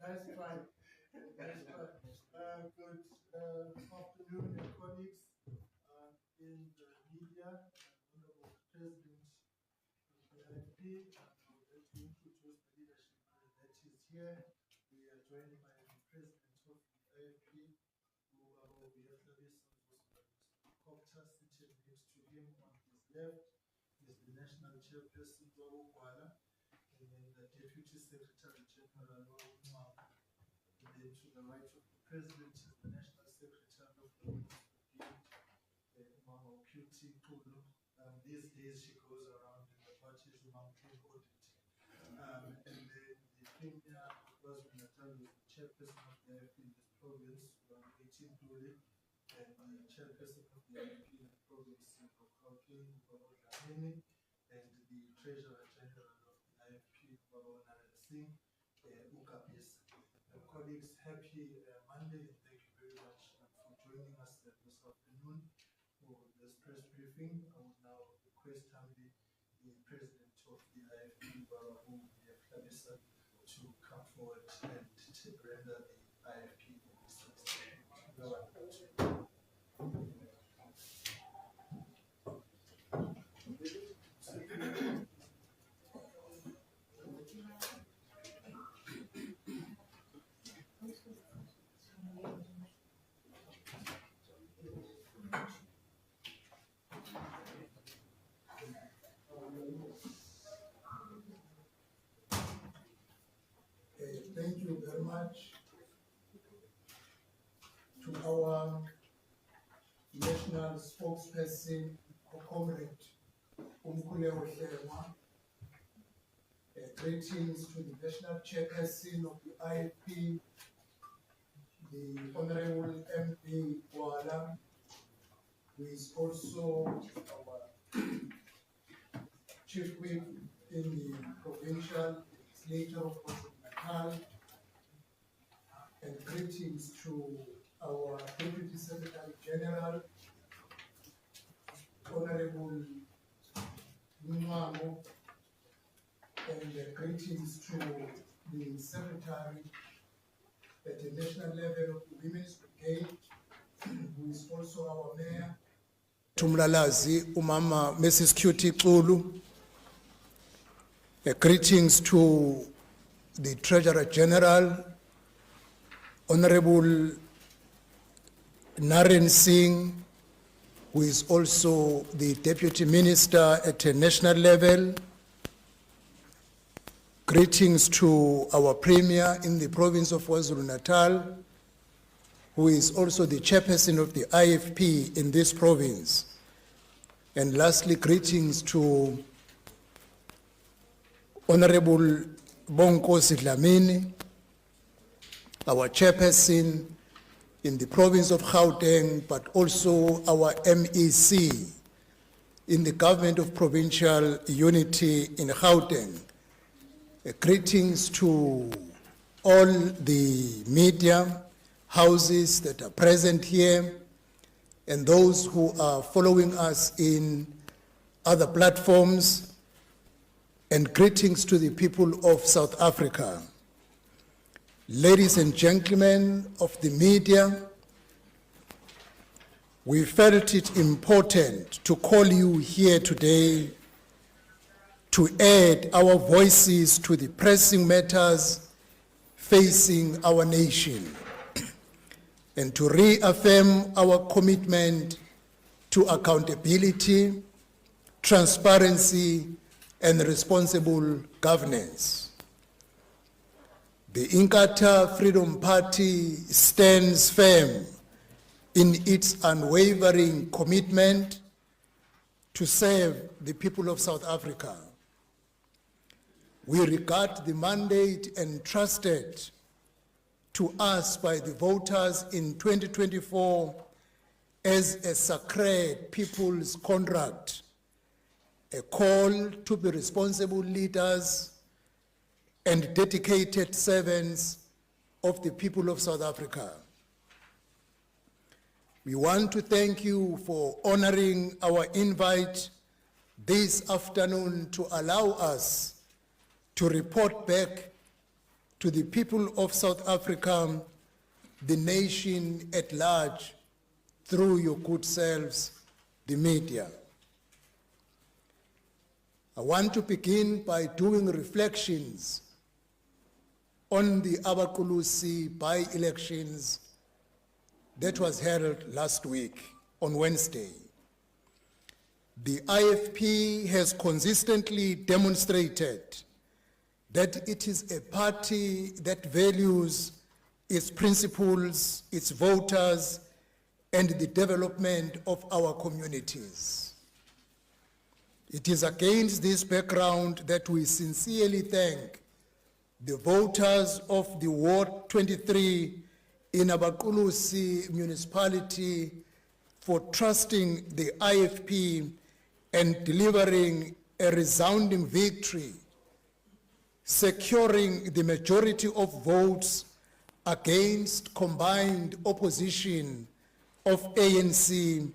Nice try. Nice try. Good afternoon, dear colleagues in the media, Honorable President of the IFP. I would like to introduce the leadership that is here. We are joined by the President of the IFP, who we have Copter sitting next to him on his left is the National Chairperson, Gwala, and then the Deputy Secretary General, and then to the right of the President is the National Secretary of the Mama Cutie Kulu. These days she goes around in the parties mountain audit. And then the Premier was Natal, the Chairperson of the IFP in this province, 18 Duli, and the Chairperson of the IFP in the province of Gauteng, and the Treasurer General of the IFP, Singh, colleagues, happy Monday, and thank you very much for joining us this afternoon for this press briefing. I would now request humbly the President of the IFP, who we have Labisa, to come forward and to render the IFP Thank you very much to our national spokesperson, Comrade Umkhuleko Hlengwa. Greetings to the national chairperson of the IFP, the Honorable MP Gwala, who is also our chief whip in the provincial legislature of KwaZulu-Natal, and greetings to our Deputy Secretary General, Honorable Mngamo, and greetings to the Secretary at the national level of the Women's Brigade, who is also our Mayor, Tumlalazi Umama Mrs. Cutie Xulu. Greetings to the Treasurer General, Honorable Naren Singh, who is also the Deputy Minister at a national level. Greetings to our Premier in the province of KwaZulu-Natal, who is also the Chairperson of the IFP in this province. And lastly, greetings to Honorable Bonkosi Dlamini, our Chairperson in the province of Gauteng, but also our MEC in the Government of Provincial Unity in Gauteng. Greetings to all the media houses that are present here and those who are following us in other platforms, and greetings to the people of South Africa. Ladies and gentlemen of the media, we felt it important to call you here today to add our voices to the pressing matters facing our nation and to reaffirm our commitment to accountability, transparency, and responsible governance. The Inkatha Freedom Party stands firm in its unwavering commitment to serve the people of South Africa. We regard the mandate entrusted to us by the voters in 2024 as a sacred people's contract, a call to be responsible leaders and dedicated servants of the people of South Africa. We want to thank you for honoring our invite this afternoon to allow us to report back to the people of South Africa, the nation at large, through your good selves, the media. I want to begin by doing reflections on the Abaqulusi by-elections that was held last week on Wednesday. The IFP has consistently demonstrated that it is a party that values its principles, its voters, and the development of our communities. It is against this background that we sincerely thank the voters of the Ward 23 in Abaqulusi municipality for trusting the IFP and delivering a resounding victory, securing the majority of votes against combined opposition of ANC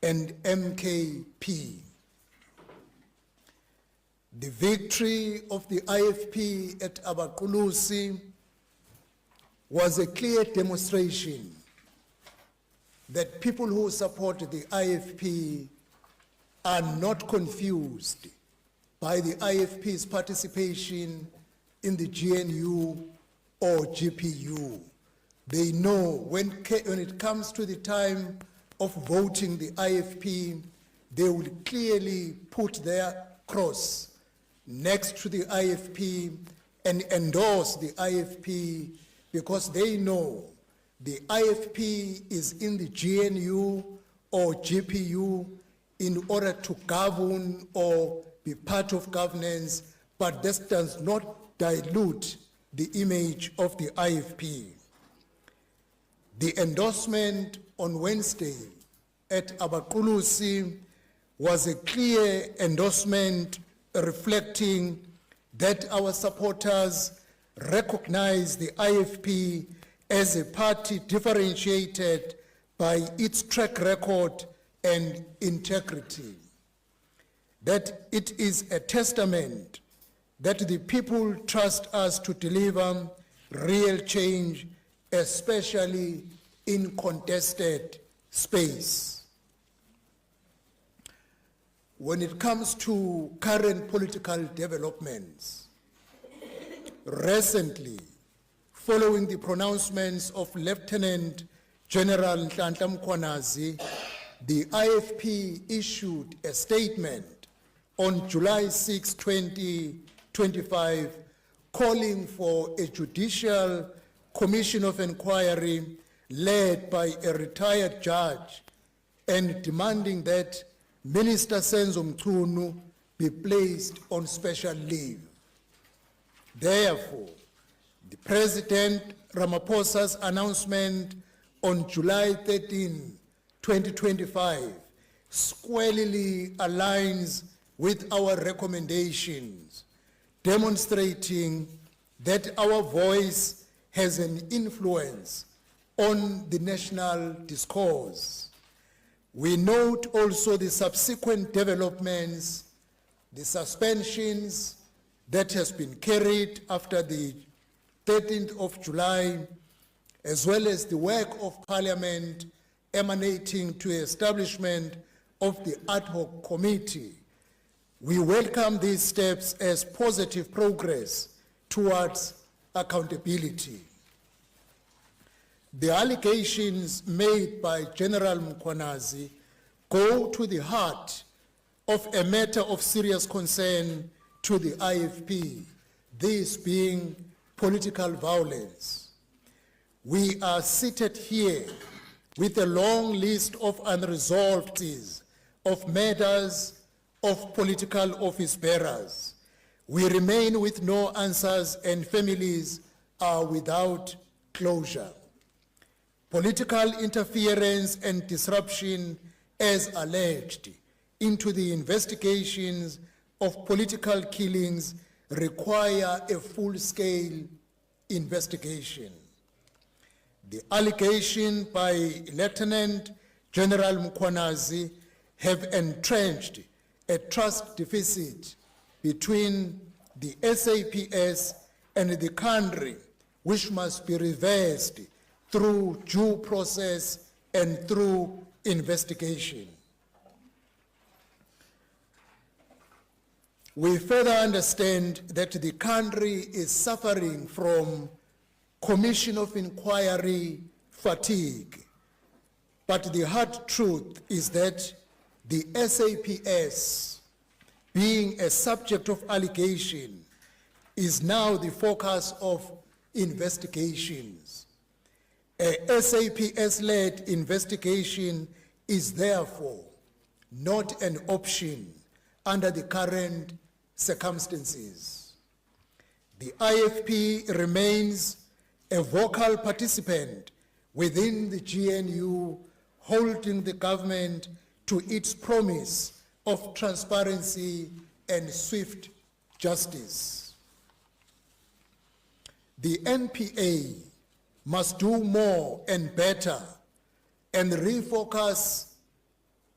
and MKP. The victory of the IFP at Abaqulusi was a clear demonstration that people who support the IFP are not confused by the IFP's participation in the GNU or GPU. They know when it comes to the time of voting the IFP, they will clearly put their cross next to the IFP and endorse the IFP because they know the IFP is in the GNU or GPU in order to govern or be part of governance, but this does not dilute the image of the IFP. The endorsement on Wednesday at Abaqulusi was a clear endorsement reflecting that our supporters recognize the IFP as a party differentiated by its track record and integrity, that it is a testament that the people trust us to deliver real change, especially in contested space. When it comes to current political developments, recently, following the pronouncements of Lieutenant General Nhlanhla Mkhwanazi, the IFP issued a statement on July 6, 2025, calling for a judicial commission of inquiry led by a retired judge and demanding that Minister Senzo Mchunu be placed on special leave. Therefore, the President Ramaphosa's announcement on July 13, 2025, squarely aligns with our recommendations, demonstrating that our voice has an influence on the national discourse. We note also the subsequent developments, the suspensions that has been carried after the 13th of July, as well as the work of Parliament emanating to establishment of the ad hoc committee. We welcome these steps as positive progress towards accountability. The allegations made by General Mkhwanazi go to the heart of a matter of serious concern to the IFP, this being political violence. We are seated here with a long list of unresolved cases of matters of political office bearers. We remain with no answers and families are without closure. Political interference and disruption as alleged into the investigations of political killings require a full-scale investigation. The allegation by Lieutenant General Mkhwanazi have entrenched a trust deficit between the SAPS and the country which must be reversed through due process and through investigation. We further understand that the country is suffering from Commission of Inquiry fatigue, but the hard truth is that the SAPS, being a subject of allegation, is now the focus of investigations. A SAPS-led investigation is therefore not an option under the current circumstances. The IFP remains a vocal participant within the GNU, holding the government to its promise of transparency and swift justice. The NPA must do more and better and refocus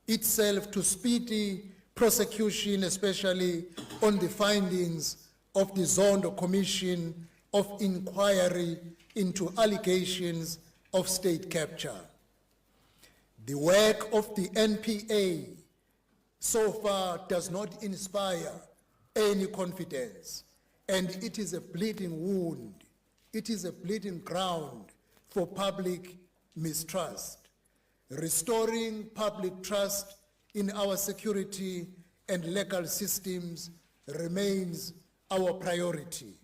itself to speedy prosecution, especially on the findings of the Zondo Commission of Inquiry into allegations of state capture. The work of the NPA so far does not inspire any confidence, and it is a bleeding wound. It is a bleeding ground for public mistrust. Restoring public trust in our security and legal systems remains our priority.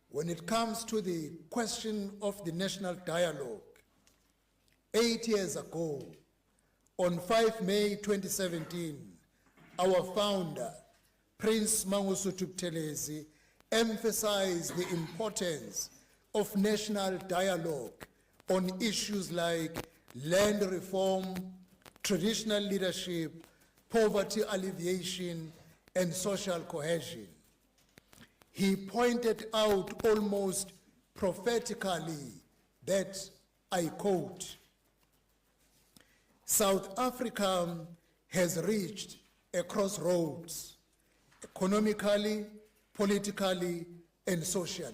When it comes to the question of the national dialogue, 8 years ago, on 5 May 2017, our founder, Prince Mangosuthu Buthelezi, emphasized the importance of national dialogue on issues like land reform, traditional leadership, poverty alleviation, and social cohesion. He pointed out almost prophetically that, I quote, South Africa has reached a crossroads economically, politically, and socially.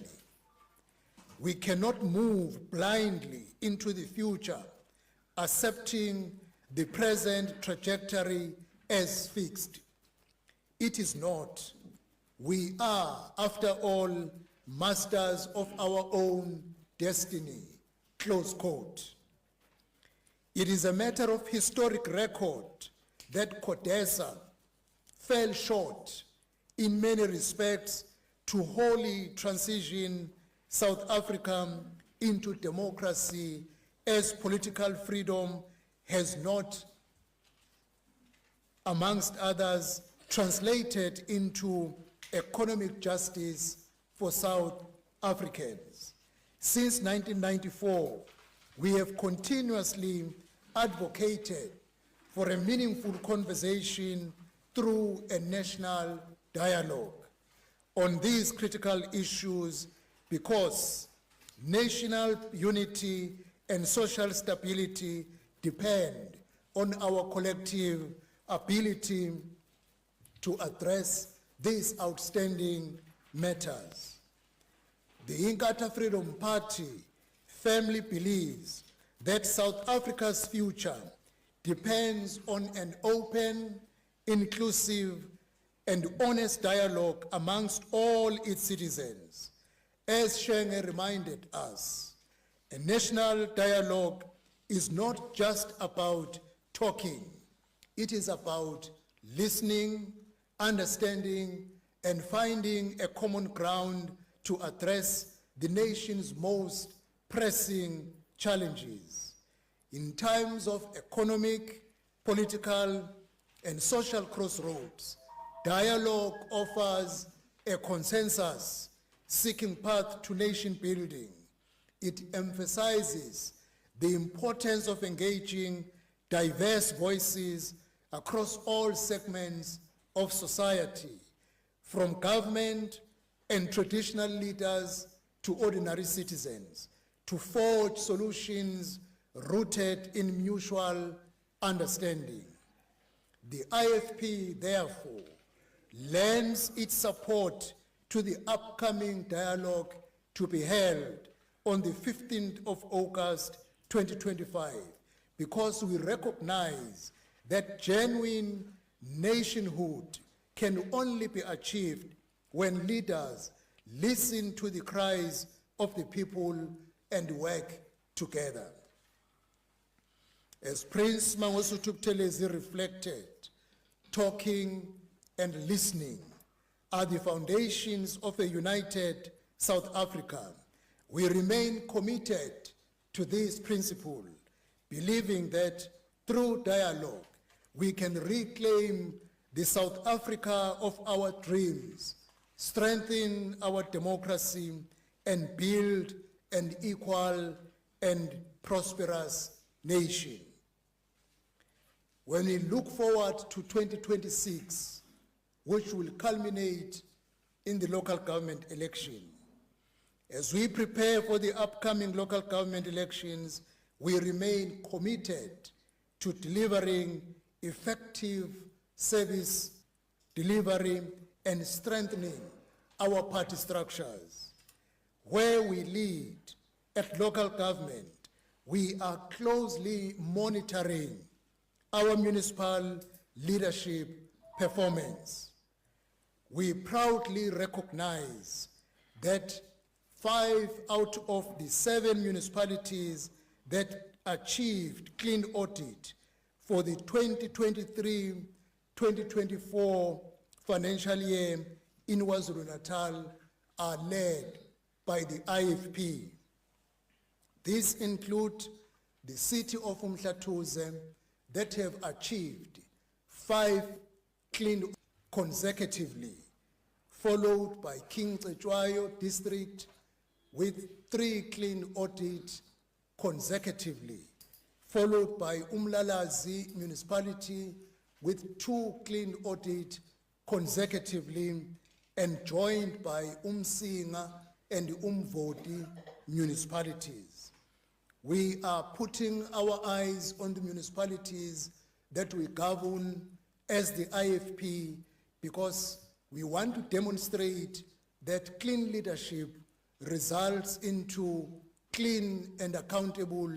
We cannot move blindly into the future, accepting the present trajectory as fixed. It is not. We are, after all, masters of our own destiny, close quote. It is a matter of historic record that CODESA fell short in many respects to wholly transition South Africa into democracy, as political freedom has not, amongst others, translated into economic justice for South Africans. Since 1994, we have continuously advocated for a meaningful conversation through a national dialogue on these critical issues, because national unity and social stability depend on our collective ability to address these outstanding matters. The Inkatha Freedom Party firmly believes that South Africa's future depends on an open, inclusive, and honest dialogue amongst all its citizens. As Shenge reminded us, a national dialogue is not just about talking. It is about listening, understanding, and finding a common ground to address the nation's most pressing challenges. In times of economic, political, and social crossroads, dialogue offers a consensus seeking path to nation building. It emphasizes the importance of engaging diverse voices across all segments of society, from government and traditional leaders to ordinary citizens, to forge solutions rooted in mutual understanding. The IFP, therefore, lends its support to the upcoming dialogue to be held on the 15th of August 2025, because we recognize that genuine nationhood can only be achieved when leaders listen to the cries of the people and work together. As Prince Mangosuthu Buthelezi reflected, talking and listening are the foundations of a united South Africa. We remain committed to this principle, believing that through dialogue we can reclaim the South Africa of our dreams, strengthen our democracy, and build an equal and prosperous nation. When we look forward to 2026, which will culminate in the local government election, as we prepare for the upcoming local government elections, we remain committed to delivering effective service delivery and strengthening our party structures. Where we lead at local government, we are closely monitoring our municipal leadership performance. We proudly recognize that 5 out of the 7 municipalities that achieved clean audit for the 2023-2024 financial year in KwaZulu-Natal are led by the IFP. These include the city of Umhlathuze that have achieved 5 clean consecutively, followed by King Cetshwayo district with 3 clean audits consecutively, followed by Umlalazi municipality with 2 clean audits consecutively, and joined by Umsinga and Umvoti municipalities. We are putting our eyes on the municipalities that we govern as the IFP, because we want to demonstrate that clean leadership results into clean and accountable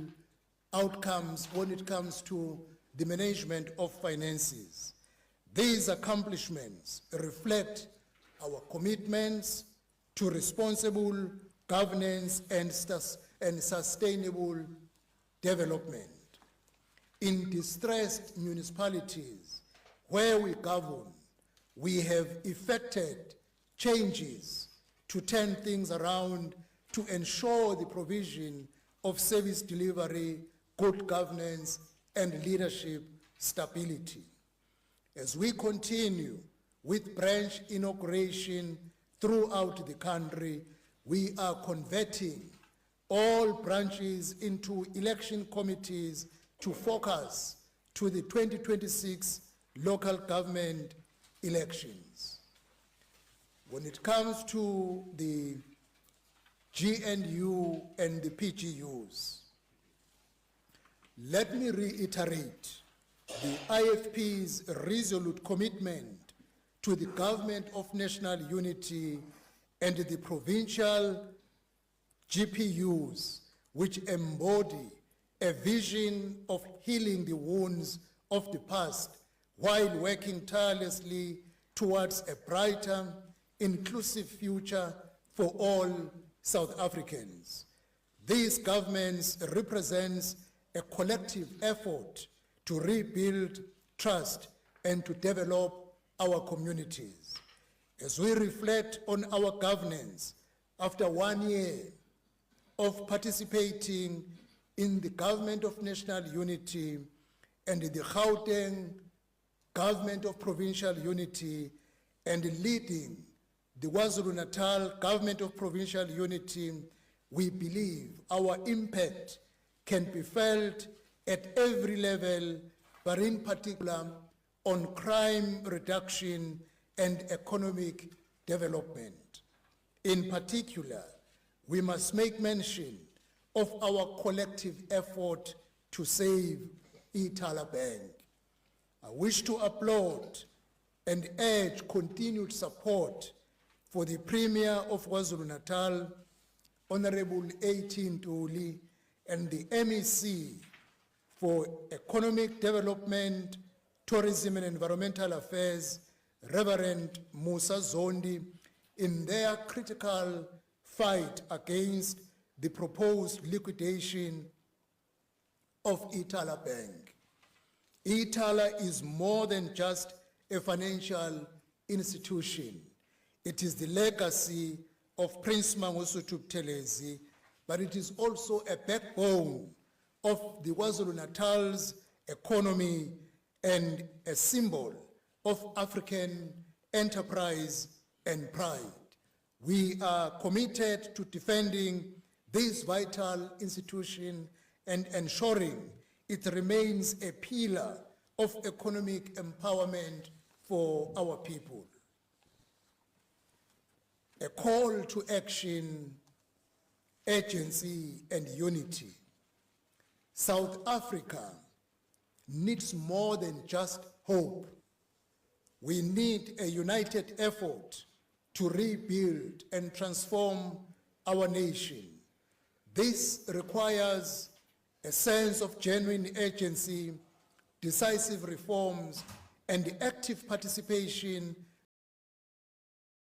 outcomes when it comes to the management of finances. These accomplishments reflect our commitments to responsible governance and sustainable development. In distressed municipalities where we govern, we have effected changes to turn things around to ensure the provision of service delivery, good governance, and leadership stability. As we continue with branch inauguration throughout the country, we are converting all branches into election committees to focus to the 2026 local government elections. When it comes to the GNU and the PGUs, let me reiterate the IFP's resolute commitment to the government of national unity and the provincial GPUs, which embody a vision of healing the wounds of the past while working tirelessly towards a brighter, inclusive future for all South Africans. These governments represents a collective effort to rebuild trust and to develop our communities. As we reflect on our governance after 1 year of participating in the government of national unity and the Gauteng government of provincial unity and leading the KwaZulu-Natal government of provincial unity, we believe our impact can be felt at every level, but in particular on crime reduction and economic development. In particular, we must make mention of our collective effort to save Inkatha Bank. I wish to applaud and urge continued support for the Premier of KwaZulu-Natal, Honorable A.T. Ntuli, and the MEC for Economic Development, Tourism and Environmental Affairs, Reverend Musa Zondi, in their critical fight against the proposed liquidation of Inkatha Bank. Inkatha is more than just a financial institution. It is the legacy of Prince Mangosuthu Buthelezi, but it is also a backbone of the KwaZulu-Natal's economy and a symbol of African enterprise and pride. We are committed to defending this vital institution and ensuring it remains a pillar of economic empowerment for our people. A call to action, urgency, and unity. South Africa needs more than just hope. We need a united effort to rebuild and transform our nation. This requires a sense of genuine urgency, decisive reforms, and active participation